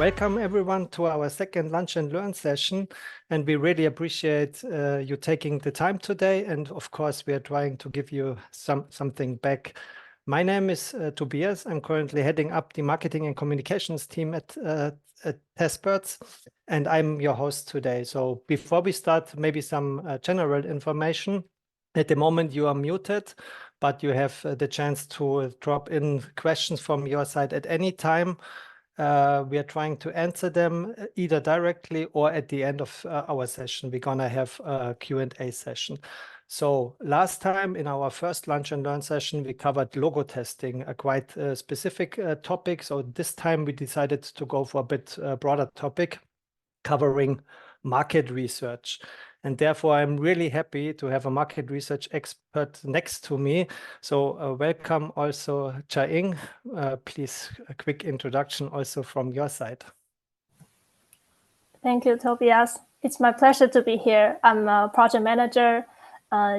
Welcome everyone to our second Lunch and Learn session, and we really appreciate you taking the time today. And of course, we are trying to give you something back. My name is Tobias. I'm currently heading up the marketing and communications team at Testbirds, and I'm your host today. So before we start, maybe some general information. At the moment, you are muted, but you have the chance to drop in questions from your side at any time. We are trying to answer them either directly or at the end of our session. We're gonna have a Q&A session. So last time in our first Lunch and Learn session, we covered logo testing, a quite specific topic. So this time we decided to go for a bit broader topic, covering market research. And therefore, I'm really happy to have a market research expert next to me. So welcome also, Cha-Ing. Please, a quick introduction also from your side. Thank you, Tobias. It's my pleasure to be here. I'm a project manager,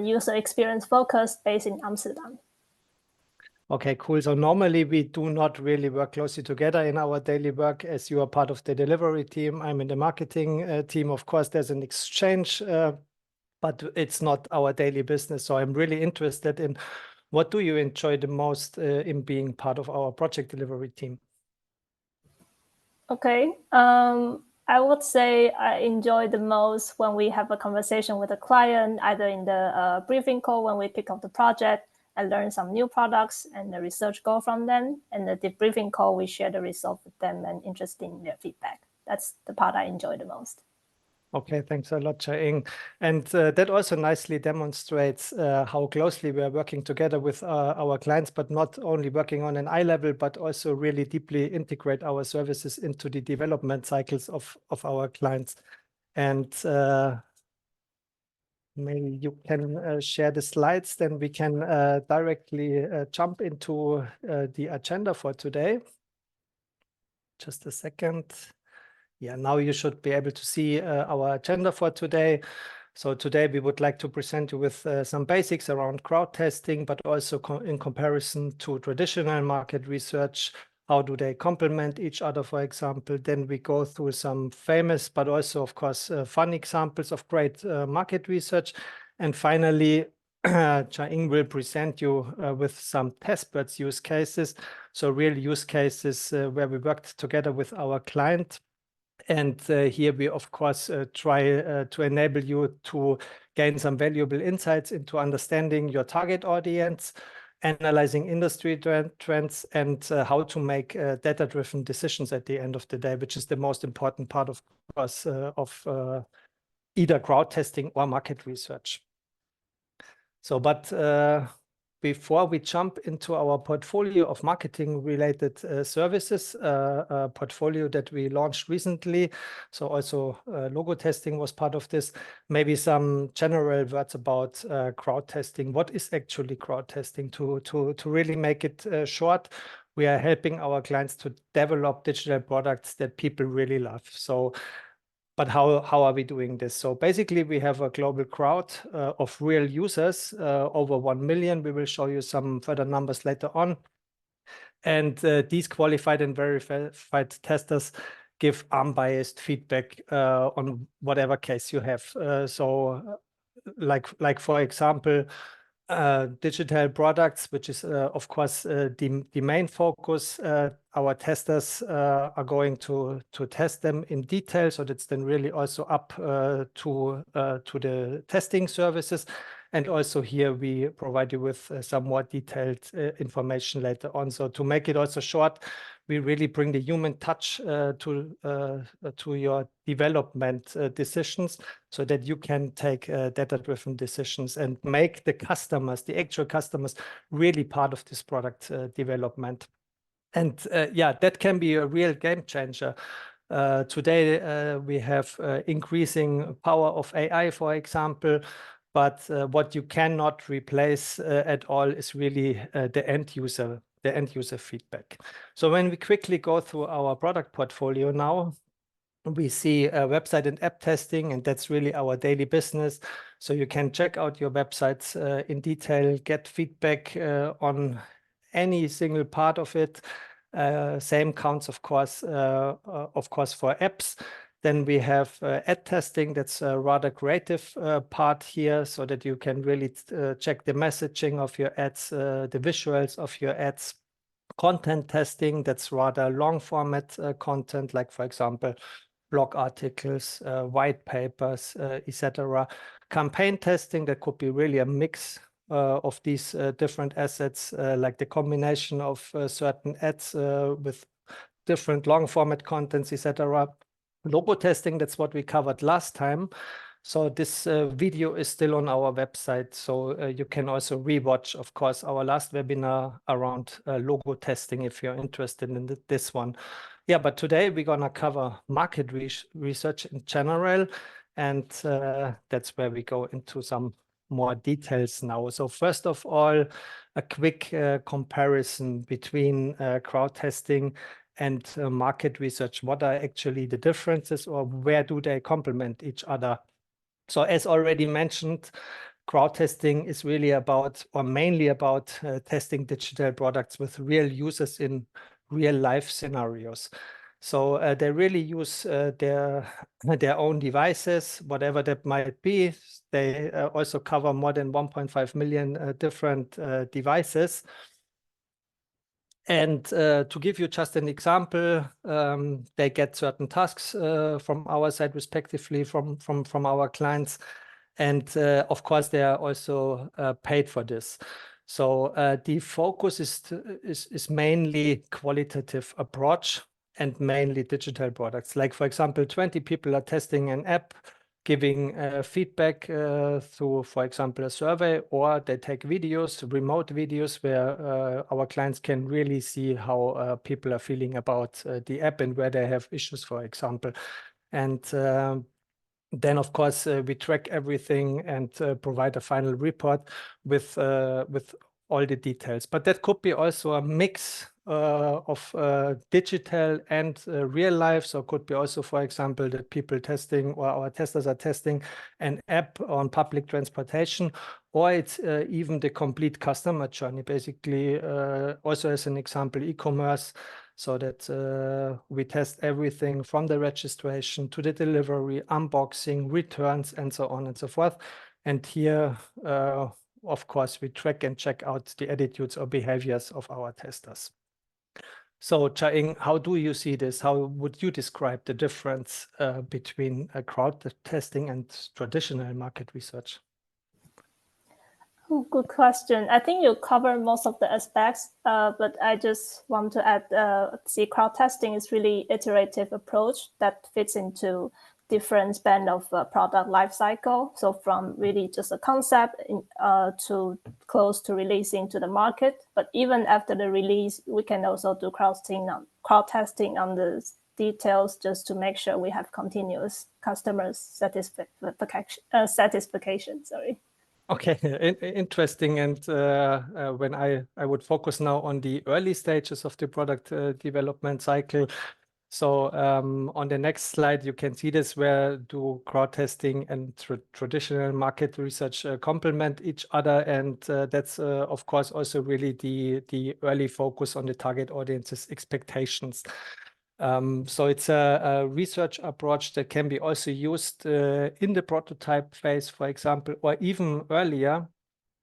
user experience focused, based in Amsterdam. Okay, cool. So normally we do not really work closely together in our daily work, as you are part of the delivery team. I'm in the marketing team. Of course, there's an exchange, but it's not our daily business. So I'm really interested in what do you enjoy the most in being part of our project delivery team? Okay. I would say I enjoy the most when we have a conversation with a client, either in the briefing call when we pick up the project, I learn some new products and the research goal from them. And the debriefing call, we share the result with them and interest in their feedback. That's the part I enjoy the most. Okay, thanks a lot, Cha-Ing. And that also nicely demonstrates how closely we are working together with our clients, but not only working on an eye level, but also really deeply integrate our services into the development cycles of our clients. And maybe you can share the slides, then we can directly jump into the agenda for today. Just a second. Yeah, now you should be able to see our agenda for today. So today we would like to present you with some basics around crowd testing, but also in comparison to traditional market research. How do they complement each other, for example? Then we go through some famous, but also, of course, fun examples of great market research. And finally, Cha-Ing will present you with some Testbirds use cases. So real use cases where we worked together with our client. And here we, of course, try to enable you to gain some valuable insights into understanding your target audience, analyzing industry trends, and how to make data-driven decisions at the end of the day, which is the most important part, of course, of either crowd testing or market research. So, but before we jump into our portfolio of marketing-related services, a portfolio that we launched recently, so also logo testing was part of this, maybe some general words about crowd testing. What is actually crowd testing? To really make it short, we are helping our clients to develop digital products that people really love. So, but how are we doing this? So basically, we have a global crowd of real users, over 1 million. We will show you some further numbers later on. And these qualified and verified testers give unbiased feedback on whatever case you have. So like for example, digital products, which is, of course, the main focus. Our testers are going to test them in detail. So that's then really also up to the testing services. And also here we provide you with some more detailed information later on. So to make it also short, we really bring the human touch to your development decisions so that you can take data-driven decisions and make the customers, the actual customers, really part of this product development. And yeah, that can be a real game changer. Today, we have increasing power of AI, for example, but what you cannot replace at all is really the end user feedback. So when we quickly go through our product portfolio now, we see website and app testing, and that's really our daily business. So you can check out your websites in detail, get feedback on any single part of it. Same counts, of course, for apps. Then we have ad testing. That's a rather creative part here, so that you can really check the messaging of your ads, the visuals of your ads. Content testing, that's rather long format content, like, for example, blog articles, white papers, etc. Campaign testing, that could be really a mix of these different assets, like the combination of certain ads with different long format contents, etc. Logo testing, that's what we covered last time. So this video is still on our website, so you can also rewatch, of course, our last webinar around logo testing if you're interested in this one. Yeah, but today we're gonna cover market research in general, and that's where we go into some more details now. So first of all, a quick comparison between crowd testing and market research. What are actually the differences, or where do they complement each other? So as already mentioned, crowd testing is really about, or mainly about, testing digital products with real users in real life scenarios. So they really use their own devices, whatever that might be. They also cover more than 1.5 million different devices. And to give you just an example, they get certain tasks from our side, respectively, from our clients. And of course, they are also paid for this. So the focus is mainly qualitative approach and mainly digital products. Like, for example, 20 people are testing an app, giving feedback through, for example, a survey, or they take videos, remote videos, where our clients can really see how people are feeling about the app and where they have issues, for example. And then, of course, we track everything and provide a final report with all the details. But that could be also a mix of digital and real life. So it could be also, for example, that people testing, or our testers are testing an app on public transportation, or it's even the complete customer journey, basically. Also, as an example, e-commerce, so that we test everything from the registration to the delivery, unboxing, returns, and so on and so forth. And here, of course, we track and check out the attitudes or behaviors of our testers. So, Cha-Ing, how do you see this? How would you describe the difference between crowd testing and traditional market research? Oh, good question. I think you covered most of the aspects, but I just want to add, crowd testing is really iterative approach that fits into different span of product life cycle. So from really just a concept to close to releasing to the market. But even after the release, we can also do crowd testing on the details, just to make sure we have continuous customers satisfaction. Sorry. Okay, interesting. And when I would focus now on the early stages of the product development cycle. So on the next slide, you can see this, where do crowd testing and traditional market research complement each other. And that's, of course, also really the early focus on the target audience's expectations. So it's a research approach that can be also used in the prototype phase, for example, or even earlier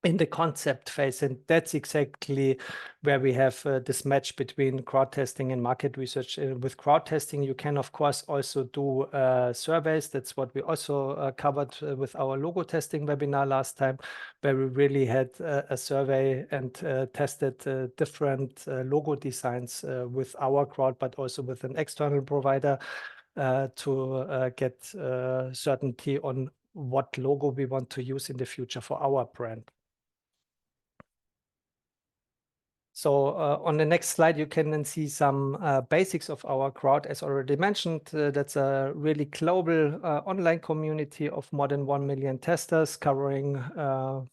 in the concept phase. And that's exactly where we have this match between crowd testing and market research. With crowd testing, you can, of course, also do surveys. That's what we also covered with our logo testing webinar last time, where we really had a survey and tested different logo designs with our crowd, but also with an external provider to get certainty on what logo we want to use in the future for our brand. So on the next slide, you can then see some basics of our crowd. As already mentioned, that's a really global online community of more than 1 million testers, covering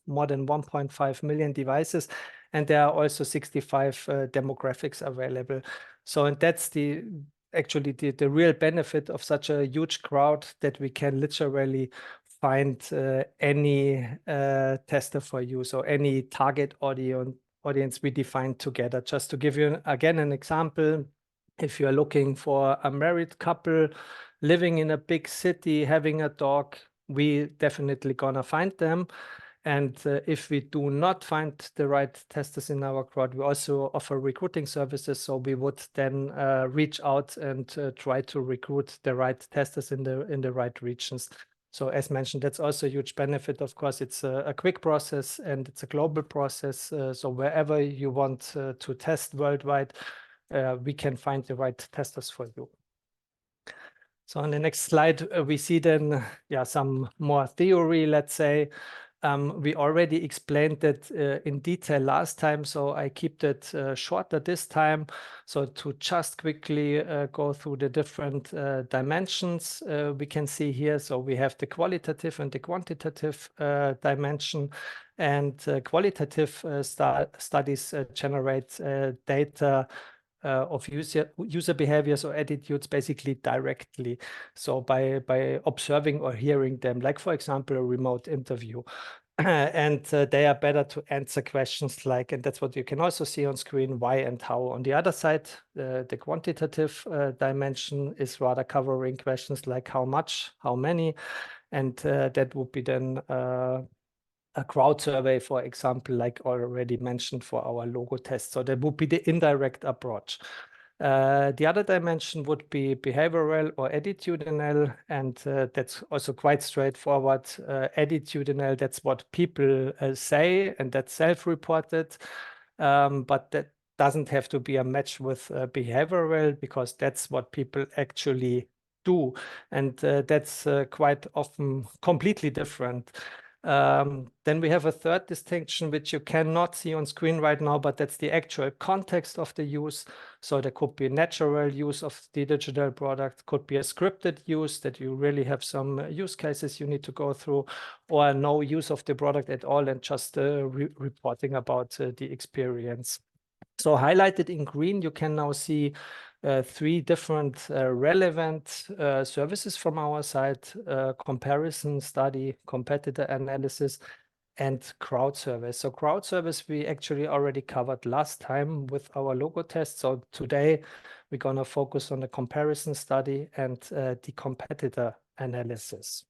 more than 1.5 million devices. And there are also 65 demographics available. So, and that's actually the real benefit of such a huge crowd, that we can literally find any tester for you, so any target audience we defined together. Just to give you again an example, if you're looking for a married couple living in a big city, having a dog, we definitely gonna find them. And if we do not find the right testers in our crowd, we also offer recruiting services. So we would then reach out and try to recruit the right testers in the right regions. So as mentioned, that's also a huge benefit. Of course, it's a quick process and it's a global process. So wherever you want to test worldwide, we can find the right testers for you. So on the next slide, we see then some more theory, let's say. We already explained that in detail last time, so I keep that shorter this time. So to just quickly go through the different dimensions we can see here. So we have the qualitative and the quantitative dimension, and qualitative studies generate data of user behaviors or attitudes basically directly. So by observing or hearing them, like for example, a remote interview. And they are better to answer questions like, and that's what you can also see on screen, why and how. On the other side, the quantitative dimension is rather covering questions like how much, how many, and that would be then a crowd survey, for example, like already mentioned for our logo test. So that would be the indirect approach. The other dimension would be behavioral or attitudinal, and that's also quite straightforward. Attitudinal, that's what people say, and that's self-reported, but that doesn't have to be a match with behavioral, because that's what people actually do, and that's quite often completely different. Then we have a third distinction, which you cannot see on screen right now, but that's the actual context of the use. So there could be natural use of the digital product, could be a scripted use that you really have some use cases you need to go through, or no use of the product at all and just reporting about the experience. So highlighted in green, you can now see 3 different relevant services from our side: comparison study, competitor analysis, and crowd service. So crowd service we actually already covered last time with our logo test. So today we're going to focus on the comparison study and the competitor analysis.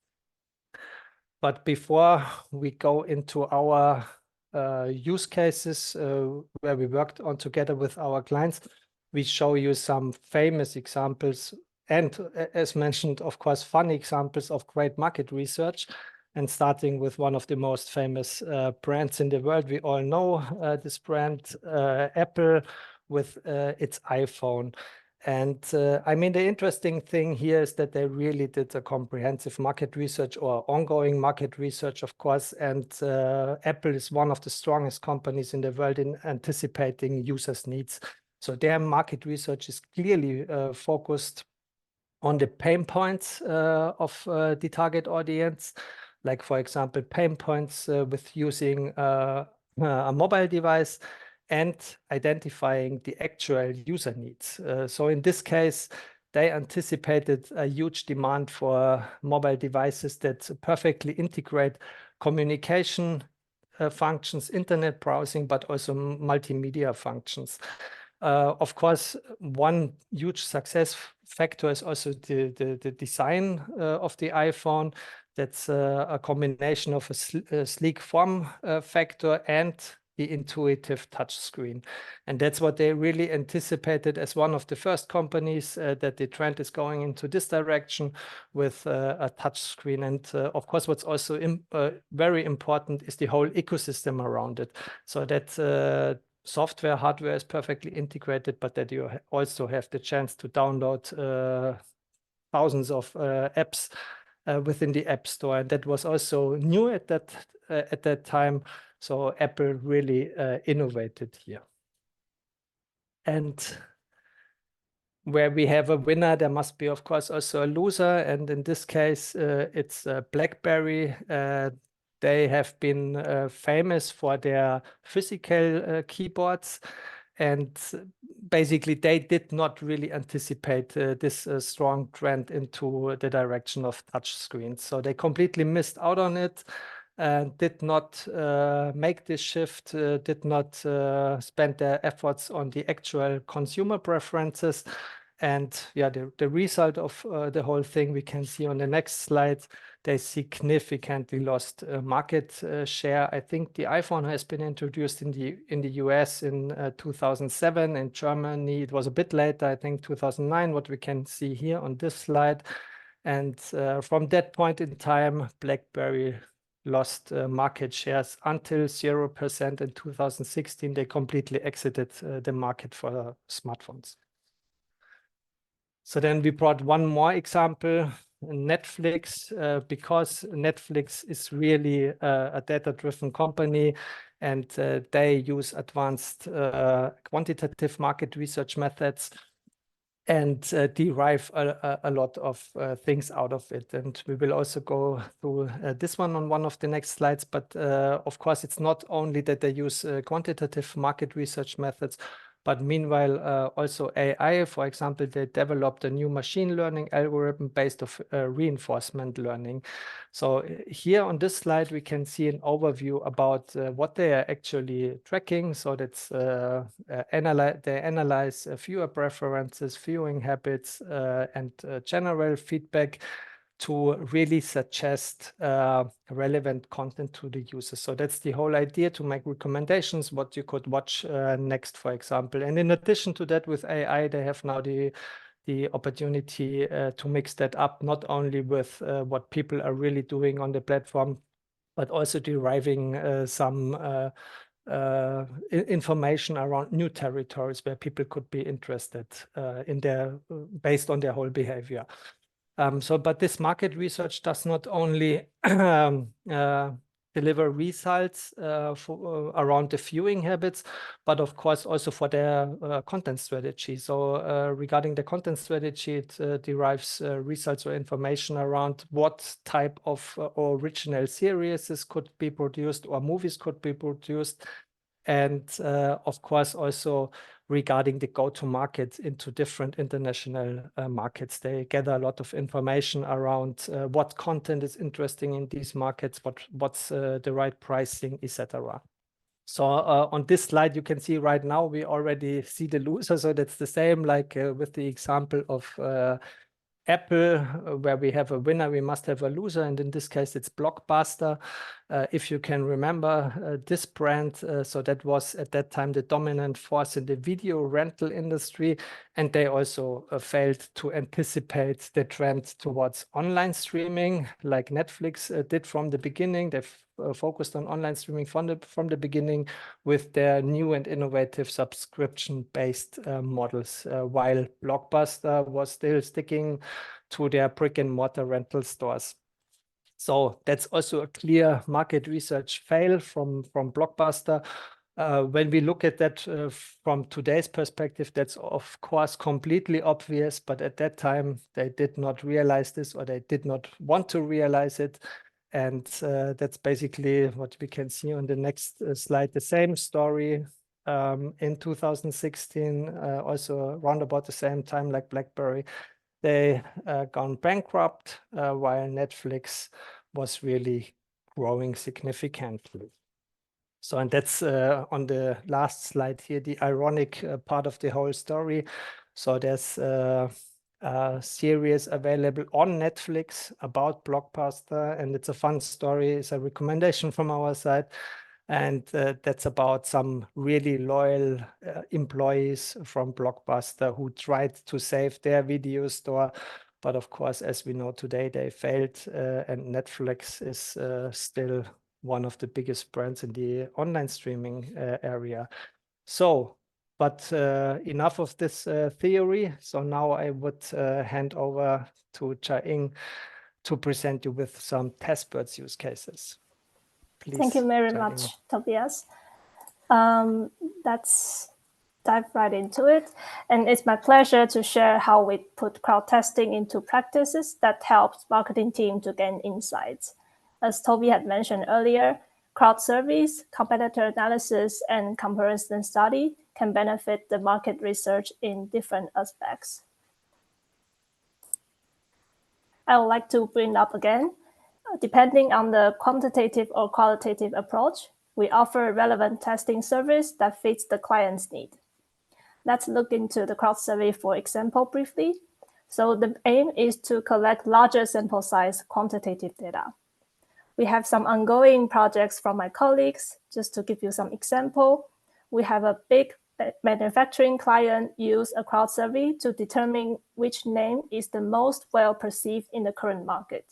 But before we go into our use cases where we worked on together with our clients, we show you some famous examples and, as mentioned, of course, fun examples of great market research. And starting with one of the most famous brands in the world, we all know this brand, Apple, with its iPhone. And I mean, the interesting thing here is that they really did a comprehensive market research, or ongoing market research, of course. And Apple is one of the strongest companies in the world in anticipating users' needs. So their market research is clearly focused on the pain points of the target audience, like, for example, pain points with using a mobile device, and identifying the actual user needs. So in this case, they anticipated a huge demand for mobile devices that perfectly integrate communication functions, internet browsing, but also multimedia functions. Of course, one huge success factor is also the design of the iPhone. That's a combination of a sleek form factor and the intuitive touchscreen. And that's what they really anticipated as one of the first companies, that the trend is going into this direction with a touchscreen. And of course, what's also very important is the whole ecosystem around it. So that software, hardware is perfectly integrated, but that you also have the chance to download thousands of apps within the App Store. And that was also new at that time. So Apple really innovated here. And where we have a winner, there must be, of course, also a loser. And in this case, it's BlackBerry. They have been famous for their physical keyboards. And basically, they did not really anticipate this strong trend into the direction of touch screens. So they completely missed out on it. did not make this shift, did not spend their efforts on the actual consumer preferences. And yeah, the result of the whole thing we can see on the next slide. They significantly lost market share. I think the iPhone has been introduced in the US in 2007. In Germany, it was a bit later, I think 2009, what we can see here on this slide. And from that point in time, BlackBerry lost market shares until 0% in 2016. They completely exited the market for smartphones. So then we brought one more example, Netflix, because Netflix is really a data-driven company, and they use advanced quantitative market research methods and derive a lot of things out of it. And we will also go through this one on one of the next slides. But of course, it's not only that they use quantitative market research methods, but meanwhile, also AI. For example, they developed a new machine learning algorithm based on reinforcement learning. So here on this slide, we can see an overview about what they are actually tracking. So that's they analyze viewer preferences, viewing habits, and general feedback to really suggest relevant content to the user. So that's the whole idea, to make recommendations, what you could watch next, for example. And in addition to that, with AI, they have now the opportunity to mix that up, not only with what people are really doing on the platform, but also deriving some information around new territories where people could be interested in based on their whole behavior. But this market research does not only deliver results around the viewing habits, but of course also for their content strategy. So regarding the content strategy, it derives results or information around what type of original series could be produced or movies could be produced. And of course, also regarding the go-to-market into different international markets. They gather a lot of information around what content is interesting in these markets, what's the right pricing, etc. So on this slide, you can see right now, we already see the loser. So that's the same like with the example of Apple, where we have a winner, we must have a loser. And in this case, it's Blockbuster. If you can remember this brand, so that was at that time the dominant force in the video rental industry. And they also failed to anticipate the trend towards online streaming, like Netflix did from the beginning. They've focused on online streaming from the beginning with their new and innovative subscription-based models, while Blockbuster was still sticking to their brick-and-mortar rental stores. So that's also a clear market research fail from Blockbuster. When we look at that from today's perspective, that's of course completely obvious, but at that time they did not realize this, or they did not want to realize it. And that's basically what we can see on the next slide. The same story in 2016, also around about the same time like BlackBerry. They gone bankrupt while Netflix was really growing significantly. So, and that's on the last slide here, the ironic part of the whole story. So there's a series available on Netflix about Blockbuster, and it's a fun story. It's a recommendation from our side. And that's about some really loyal employees from Blockbuster who tried to save their video store. But of course, as we know today, they failed, and Netflix is still one of the biggest brands in the online streaming area. So, but enough of this theory. So now I would hand over to Cha-Ing to present you with some Testbirds use cases. Please, thank you very Cha-Ing. much, Tobias. Let's dive right into it. And it's my pleasure to share how we put crowd testing into practices that helps marketing team to gain insights. As Toby had mentioned earlier, crowd surveys, competitor analysis, and comparison study can benefit the market research in different aspects. I would like to bring up again Depending on the quantitative or qualitative approach, we offer a relevant testing service that fits the client's need. Let's look into the crowd survey, for example, briefly. So the aim is to collect larger sample size quantitative data. We have some ongoing projects from my colleagues. Just to give you some example, we have a big manufacturing client use a crowd survey to determine which name is the most well perceived in the current market.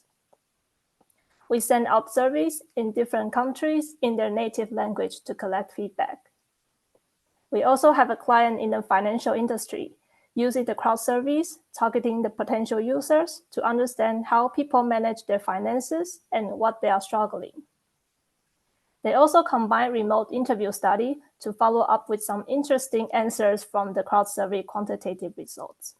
We send out surveys in different countries in their native language to collect feedback. We also have a client in the financial industry using the crowd surveys, targeting the potential users to understand how people manage their finances and what they are struggling. They also combine remote interview study to follow up with some interesting answers from the crowd survey quantitative results.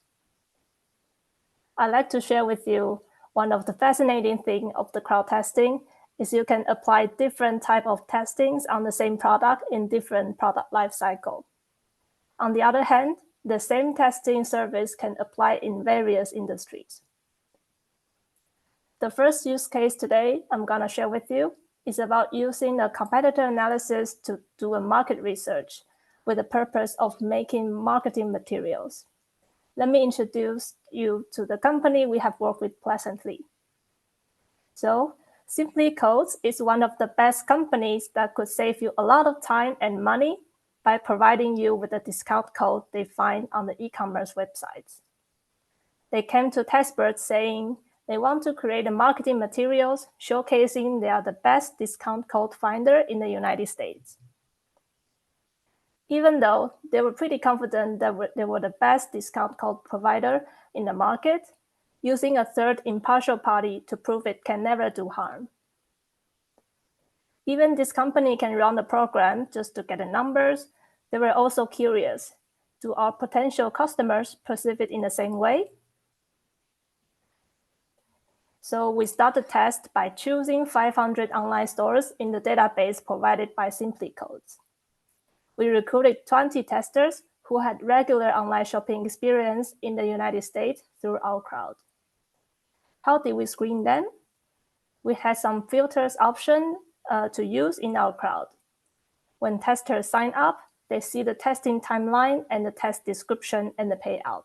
I'd like to share with you one of the fascinating things of the crowd testing is you can apply different type of testings on the same product in different product life cycle. On the other hand, the same testing service can apply in various industries. The first use case today I'm going to share with you is about using a competitor analysis to do a market research with the purpose of making marketing materials. Let me introduce you to the company we have worked with pleasantly. So, Simply Codes is one of the best companies that could save you a lot of time and money by providing you with a discount code they find on the e-commerce websites. They came to Testbirds saying they want to create a marketing materials showcasing they are the best discount code finder in the United States. Even though they were pretty confident that they were the best discount code provider in the market, using a third impartial party to prove it can never do harm. Even this company can run the program just to get the numbers. They were also curious. Do our potential customers perceive it in the same way? So we start the test by choosing 500 online stores in the database provided by Simply Codes. We recruited 20 testers who had regular online shopping experience in the United States through our crowd. How did we screen them? We had some filters option to use in our crowd. When testers sign up, they see the testing timeline and the test description and the payout.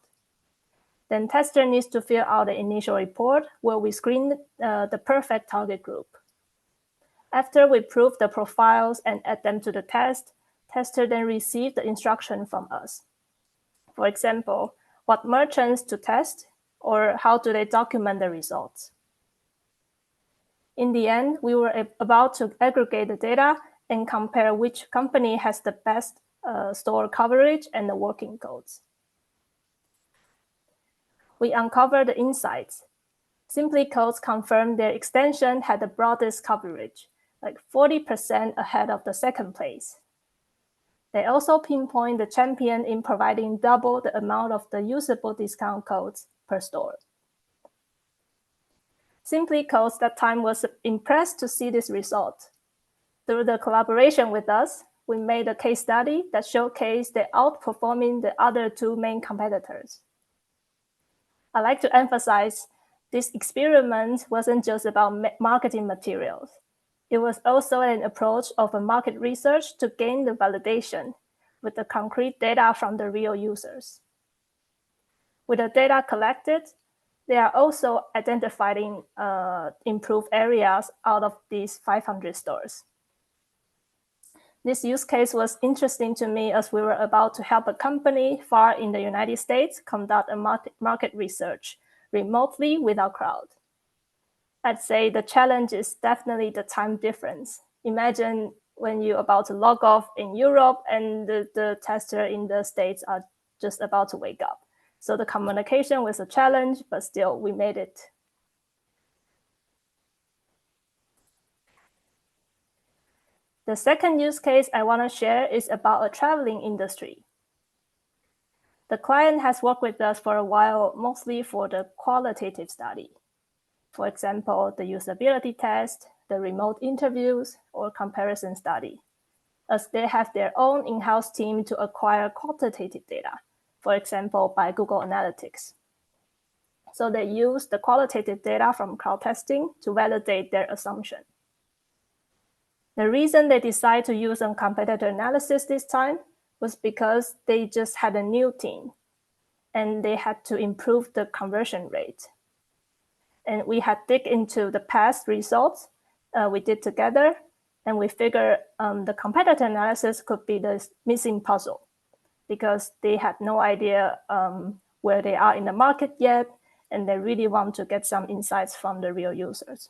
Then tester needs to fill out the initial report where we screen the perfect target group. After we prove the profiles and add them to the test, tester then receive the instruction from us. For example, what merchants to test or how do they document the results. In the end, we were about to aggregate the data and compare which company has the best store coverage and the working codes. We uncovered the insights. Simply Codes confirmed their extension had the broadest coverage, like 40% ahead of the second place. They also pinpoint the champion in providing double the amount of the usable discount codes per store. Simply Codes that time was impressed to see this result. Through the collaboration with us, we made a case study that showcased the outperforming the other two main competitors. I like to emphasize this experiment wasn't just about marketing materials. It was also an approach of a market research to gain the validation with the concrete data from the real users. With the data collected, they are also identifying improved areas out of these 500 stores. This use case was interesting to me as we were about to help a company far in the United States conduct a market research remotely with our crowd. I'd say the challenge is definitely the time difference. Imagine when you're about to log off in Europe and the tester in the States are just about to wake up. So the communication was a challenge, but still we made it. The second use case I want to share is about a traveling industry. The client has worked with us for a while, mostly for the qualitative study. For example, the usability test, the remote interviews, or comparison study, as they have their own in-house team to acquire quantitative data, for example, by Google Analytics. So they use the qualitative data from crowd testing to validate their assumption. The reason they decided to use a competitor analysis this time was because they just had a new team and they had to improve the conversion rate. And we had dig into the past results we did together, and we figured the competitor analysis could be the missing puzzle because they had no idea where they are in the market yet, and they really want to get some insights from the real users.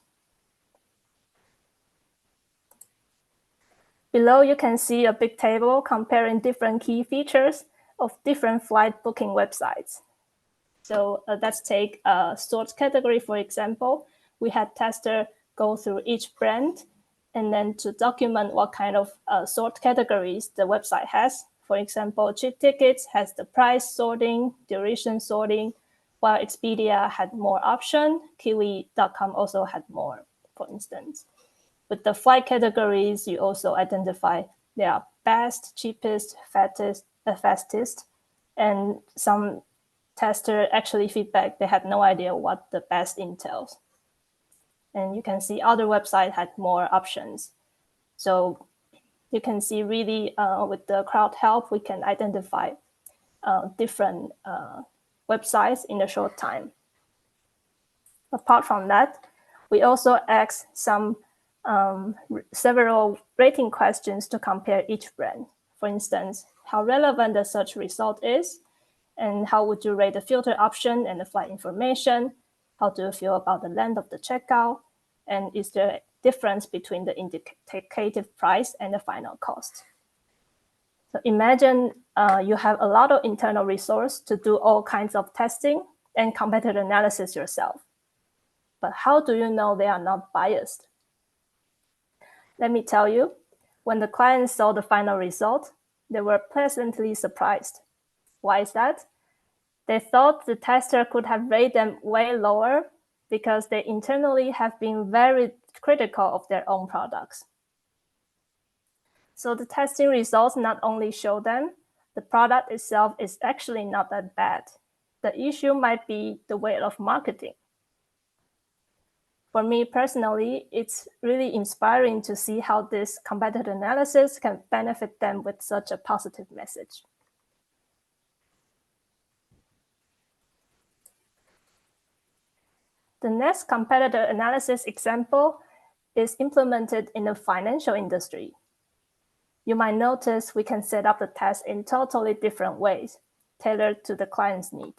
Below, you can see a big table comparing different key features of different flight booking websites. So let's take a sort category, for example. We had tester go through each brand and then to document what kind of sort categories the website has. For example, cheap tickets has the price sorting, duration sorting, while Expedia had more option. Kiwi.com also had more, for instance. With the flight categories, you also identify there are best, cheapest, fastest, and some tester actually feedback they had no idea what the best entails. And you can see other websites had more options. So you can see really with the crowd help, we can identify different websites in a short time. Apart from that, we also asked several rating questions to compare each brand. For instance, how relevant the search result is, and how would you rate the filter option and the flight information? How do you feel about the length of the checkout? And is there a difference between the indicative price and the final cost? So imagine you have a lot of internal resource to do all kinds of testing and competitor analysis yourself. But how do you know they are not biased? Let me tell you, when the clients saw the final result, they were pleasantly surprised. Why is that? They thought the tester could have rated them way lower because they internally have been very critical of their own products. So the testing results not only show them the product itself is actually not that bad. The issue might be the way of marketing. For me personally, it's really inspiring to see how this competitor analysis can benefit them with such a positive message. The next competitor analysis example is implemented in the financial industry. You might notice we can set up the test in totally different ways, tailored to the client's need.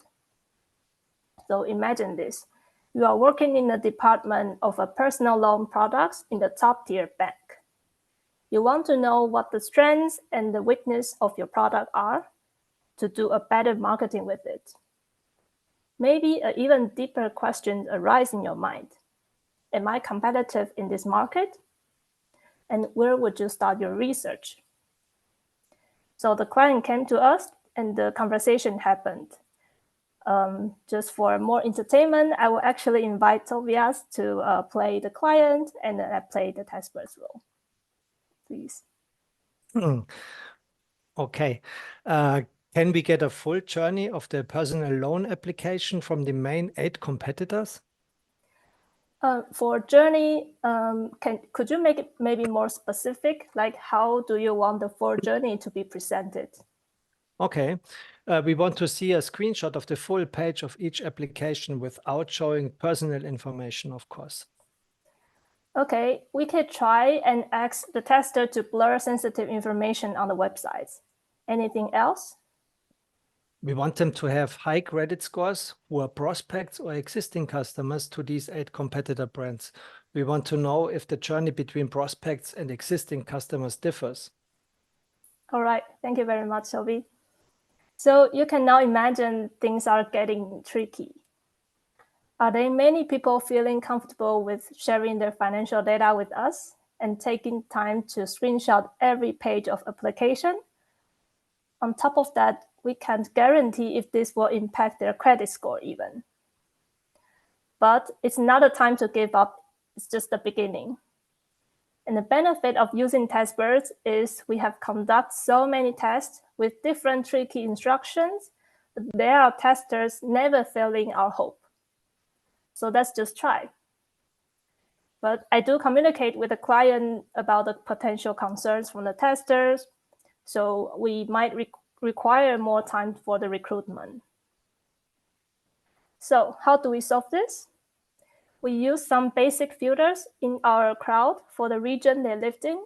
So imagine this. You are working in the department of a personal loan products in the top tier bank. You want to know what the strengths and the weakness of your product are to do a better marketing with it. Maybe an even deeper question arises in your mind. Am I competitive in this market? And where would you start your research? So the client came to us and the conversation happened. Just for more entertainment, I will actually invite Tobias to play the client and then I play the Testbirds role. Please. Okay. Can we get a full journey of the personal loan application from the main 8 competitors? For journey, could you make it maybe more specific? Like how do you want the full journey to be presented? Okay. We want to see a screenshot of the full page of each application without showing personal information, of course. Okay, we could try and ask the tester to blur sensitive information on the websites. Anything else? We want them to have high credit scores who are prospects or existing customers to these 8 competitor brands. We want to know if the journey between prospects and existing customers differs. All right, thank you very much, Toby. So you can now imagine things are getting tricky. Are there many people feeling comfortable with sharing their financial data with us and taking time to screenshot every page of application? On top of that, we can't guarantee if this will impact their credit score even. But it's not a time to give up, it's just the beginning. And the benefit of using Testbirds is we have conducted so many tests with different tricky instructions, but there are testers never failing our hope. So let's just try. But I do communicate with the client about the potential concerns from the testers. So we might require more time for the recruitment. So how do we solve this? We use some basic filters in our crowd for the region they lived in.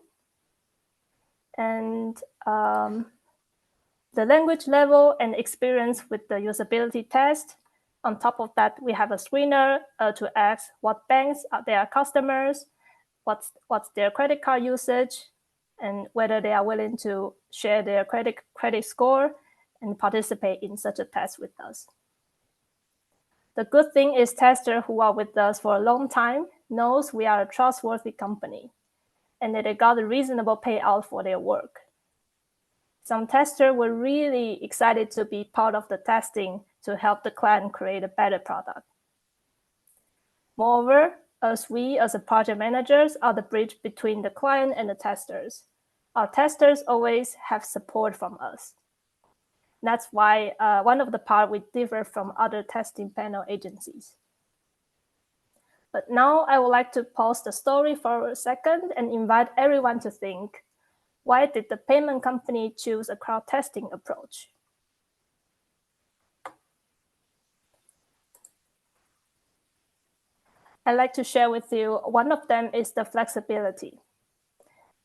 And the language level and experience with the usability test. On top of that, we have a screener to ask what banks are their customers, what's their credit card usage, and whether they are willing to share their credit score and participate in such a test with us. The good thing is testers who are with us for a long time knows we are a trustworthy company and that they got a reasonable payout for their work. Some testers were really excited to be part of the testing to help the client create a better product. Moreover, as a project managers are the bridge between the client and the testers, our testers always have support from us. That's why one of the parts we differ from other testing panel agencies. But now I would like to pause the story for a second and invite everyone to think, why did the payment company choose a crowd testing approach? I'd like to share with you, one of them is the flexibility.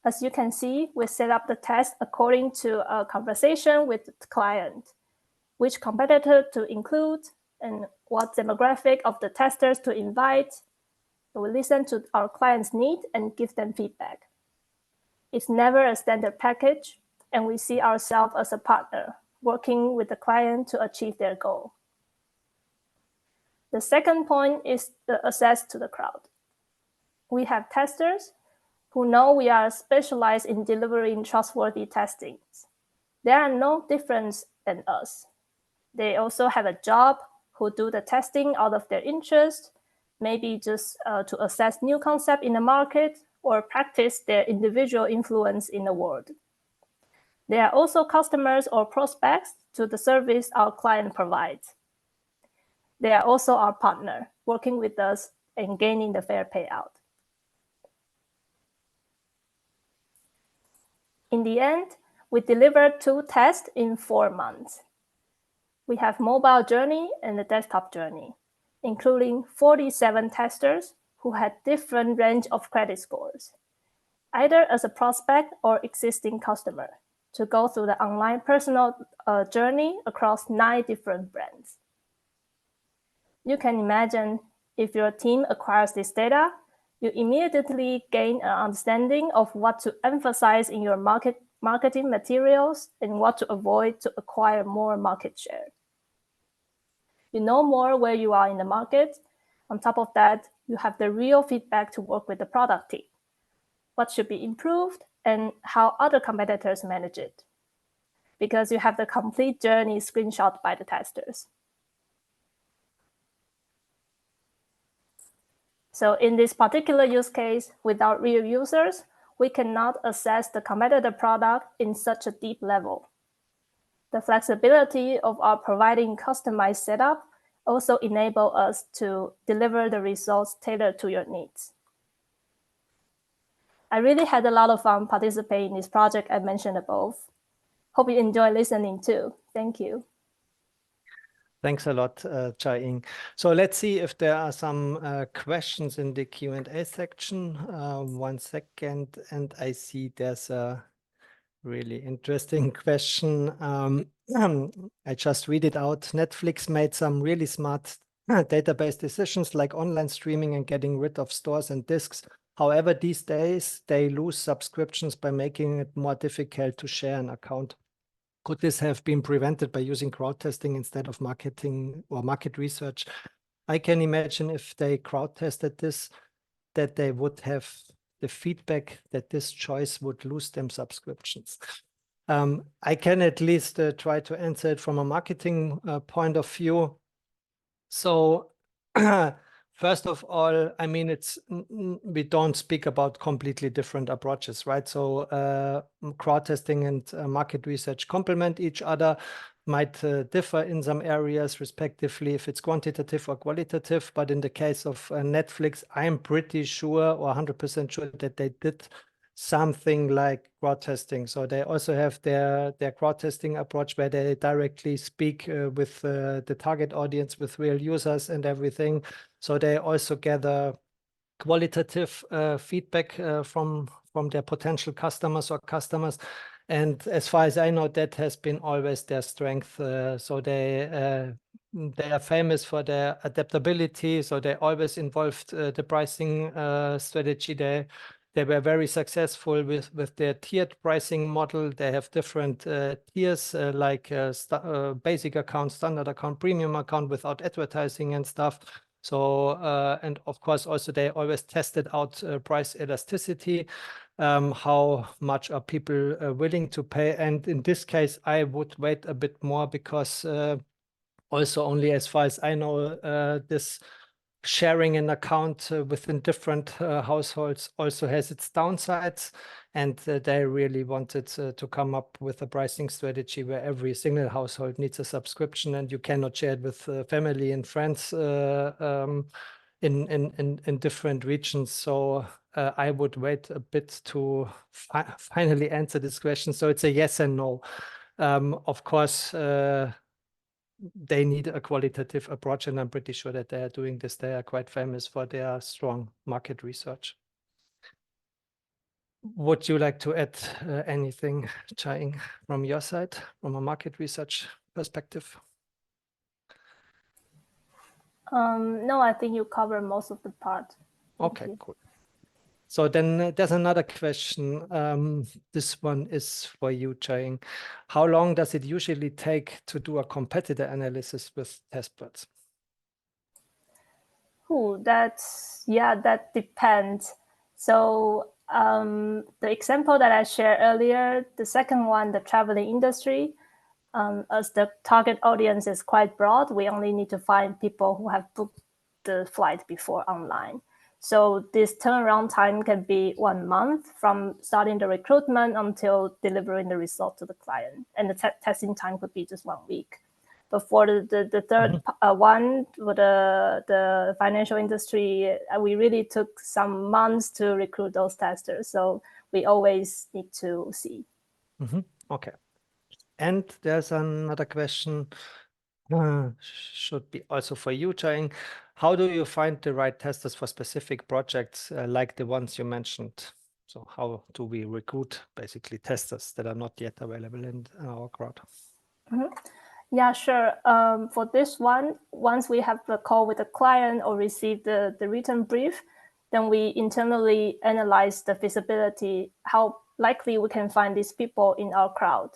As you can see, we set up the test according to a conversation with the client, which competitor to include and what demographic of the testers to invite. So we listen to our client's need and give them feedback. It's never a standard package, and we see ourselves as a partner, working with the client to achieve their goal. The second point is the access to the crowd. We have testers who know we are specialized in delivering trustworthy testings. They are no different than us. They also have a job who do the testing out of their interest, maybe just to assess new concept in the market or practice their individual influence in the world. They are also customers or prospects to the service our client provides. They are also our partner, working with us and gaining the fair payout. In the end, we delivered 2 tests in 4 months. We have mobile journey and the desktop journey, including 47 testers who had different range of credit scores, either as a prospect or existing customer, to go through the online personal journey across 9 different brands. You can imagine if your team acquires this data, you immediately gain an understanding of what to emphasize in your marketing materials and what to avoid to acquire more market share. You know more where you are in the market. On top of that, you have the real feedback to work with the product team. What should be improved and how other competitors manage it. Because you have the complete journey screenshot by the testers. So in this particular use case, without real users, we cannot assess the competitor product in such a deep level. The flexibility of our providing customized setup also enable us to deliver the results tailored to your needs. I really had a lot of fun participating in this project I mentioned above. Hope you enjoy listening too. Thank you. Thanks a lot, Chai-Ying. So let's see if there are some questions in the Q&A section. 1 second, and I see there's a really interesting question. I just read it out. Netflix made some really smart database decisions like online streaming and getting rid of stores and discs. However, these days they lose subscriptions by making it more difficult to share an account. Could this have been prevented by using crowd testing instead of marketing or market research? I can imagine if they crowd tested this, that they would have the feedback that this choice would lose them subscriptions. I can at least try to answer it from a marketing point of view. So first of all, I mean, we don't speak about completely different approaches, right? So crowd testing and market research complement each other. might differ in some areas, respectively, if it's quantitative or qualitative. But in the case of Netflix, I'm pretty sure, or 100% sure, that they did something like crowd testing. So they also have their crowd testing approach, where they directly speak with the target audience, with real users and everything. So they also gather qualitative feedback from their potential customers or customers. And as far as I know, that has been always their strength. So they are famous for their adaptability. So they always involved the pricing strategy. They were very successful with their tiered pricing model. They have different tiers like basic account, standard account, premium account without advertising and stuff. So, and of course, also they always tested out price elasticity. How much are people willing to pay? And in this case, I would wait a bit more, because also only as far as I know, this sharing an account within different households also has its downsides. And they really wanted to come up with a pricing strategy where every single household needs a subscription, and you cannot share it with family and friends in different regions. So I would wait a bit to finally answer this question. So it's a yes and no. Of course, they need a qualitative approach, and I'm pretty sure that they are doing this. They are quite famous for their strong market research. Would you like to add anything, Chai-Ing, from your side, from a market research perspective? No, I think you covered most of the part. Okay, cool. So then there's another question. This one is for you, Chai-Ing. How long does it usually take to do a competitor analysis with Testbirds? That depends. So the example that I shared earlier, the second one, the traveling industry, as the target audience is quite broad, we only need to find people who have booked the flight before online. So this turnaround time can be 1 month from starting the recruitment until delivering the result to the client. And the testing time could be just 1 week. But for the third one, for the financial industry, we really took some months to recruit those testers. So we always need to see. Okay. And there's another question, should be also for you, Chai-Ing. How do you find the right testers for specific projects like the ones you mentioned? So how do we recruit basically testers that are not yet available in our crowd? Yeah, sure. For this one, once we have the call with the client or receive the written brief, then we internally analyze the feasibility, how likely we can find these people in our crowd.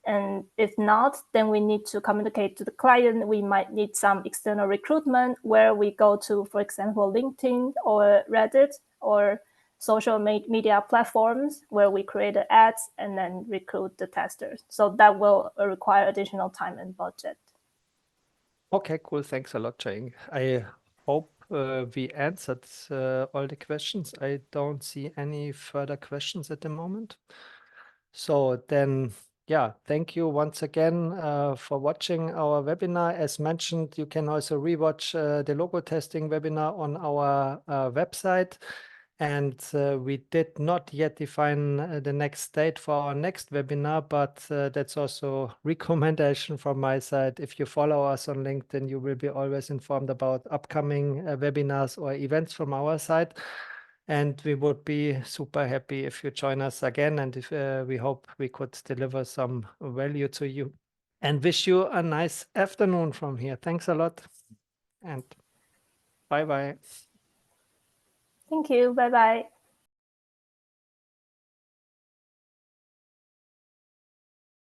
And if not, then we need to communicate to the client. We might need some external recruitment where we go to, for example, LinkedIn or Reddit or social media platforms where we create the ads and then recruit the testers. So that will require additional time and budget. Okay, cool. Thanks a lot, Chai-Ing. I hope we answered all the questions. I don't see any further questions at the moment. So then, yeah, thank you once again for watching our webinar. As mentioned, you can also rewatch the logo testing webinar on our website. And we did not yet define the next date for our next webinar, but that's also recommendation from my side. If you follow us on LinkedIn, you will be always informed about upcoming webinars or events from our side. And we would be super happy if you join us again. And if we hope we could deliver some value to you, and wish you a nice afternoon from here. Thanks a lot, and bye-bye. Thank you. Bye-bye.